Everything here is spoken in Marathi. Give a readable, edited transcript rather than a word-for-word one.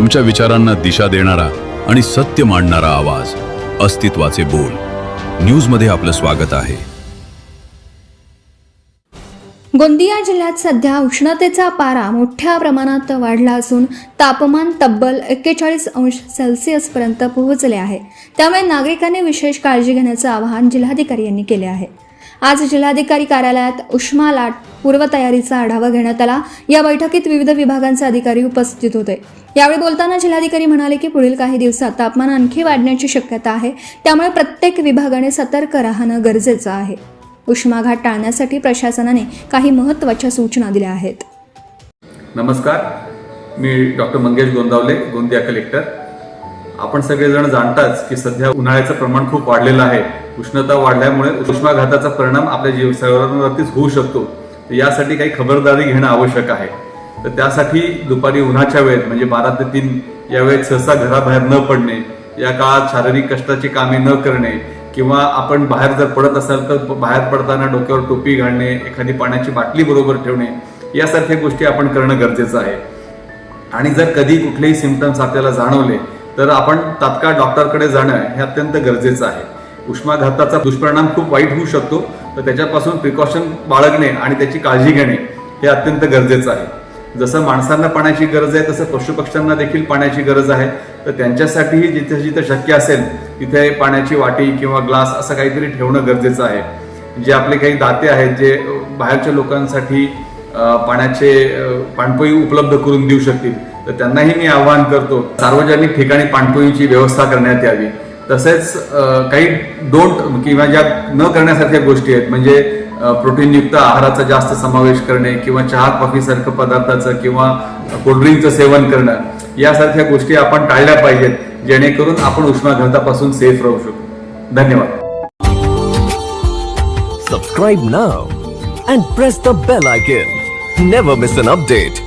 तुमच्या विचारांना दिशा देणारा आणि सत्य मांडणारा आवाज, अस्तित्वाचे बोल. न्यूजमध्ये आपलं स्वागत आहे. गोंदिया जिल्ह्यात सध्या उष्णतेचा पारा मोठ्या प्रमाणात वाढला असून तापमान तब्बल 41°C पर्यंत पोहोचले आहे. त्यामुळे नागरिकांनी विशेष काळजी घेण्याचं आवाहन जिल्हाधिकारी यांनी केले आहे. आज जिल्हाधिकारी कार्यालयात उष्मा लाट पूर्वतयारीचा आढावा घेण्यात आला. या बैठकीत विविध विभागांचे अधिकारी उपस्थित होते. यावेळी बोलताना जिल्हाधिकारी म्हणाले की पुढील काही दिवसात तापमान आणखी वाढण्याची शक्यता आहे. त्यामुळे प्रत्येक विभागाने सतर्क राहणं गरजेचं आहे. उष्माघात टाळण्यासाठी प्रशासनाने काही महत्त्वाच्या सूचना दिल्या आहेत. नमस्कार, मी डॉक्टर मंगेश गोंदावले, गोंदिया कलेक्टर. आपण सगळेजण जाणताच की सध्या उन्हाळ्याचं प्रमाण खूप वाढलेलं आहे. उष्णता वाढल्यामुळे उष्माघाताचा परिणाम आपल्या जीवनावरतीच होऊ शकतो. यासाठी काही खबरदारी घेणं आवश्यक आहे. तर त्यासाठी दुपारी उन्हाच्या वेळेत म्हणजे 12 ते 3 या वेळेत सहसा घराबाहेर न पडणे, या काळात शारीरिक कष्टाची कामे न करणे किंवा आपण बाहेर जर पडत असाल तर बाहेर पडताना डोक्यावर टोपी घालणे, एखादी पाण्याची बाटली बरोबर ठेवणे, यासारख्या गोष्टी आपण करणं गरजेचं आहे. आणि जर कधी कुठलेही सिम्पटम्स आपल्याला जाणवले तर आपण तात्काळ डॉक्टरकडे जाणं हे अत्यंत गरजेचं आहे. उष्माघाताचा दुष्परिणाम खूप वाईट होऊ शकतो, तर त्याच्यापासून प्रिकॉशन बाळगणे आणि त्याची काळजी घेणे हे अत्यंत गरजेचं आहे. जसं माणसांना पाण्याची गरज आहे तसं पशुपक्ष्यांना देखील पाण्याची गरज आहे. तर त्यांच्यासाठीही जिथे जिथे शक्य असेल तिथे पाण्याची वाटी किंवा ग्लास असं काहीतरी ठेवणं गरजेचं आहे. जे आपले काही दाते आहेत जे बाहेरच्या लोकांसाठी पाणपोई उपलब्ध करून देऊ शकतील, तर त्यांनाही मी आवाहन करतो सार्वजनिक ठिकाणी पाणपोईची व्यवस्था करण्यात यावी. तसेच काही डोंट किंवा ज्या न करण्यासारख्या गोष्टी आहेत, म्हणजे प्रोटीनयुक्त आहाराचा जास्त समावेश करणे किंवा चहा कॉफी सारखं पदार्थाचं किंवा कोल्ड्रिंकचं सेवन करणं, यासारख्या गोष्टी आपण टाळल्या पाहिजेत, जेणेकरून आपण उष्माघातापासून सेफ राहू शकू. धन्यवाद. Subscribe now and press the bell icon. Never miss an update.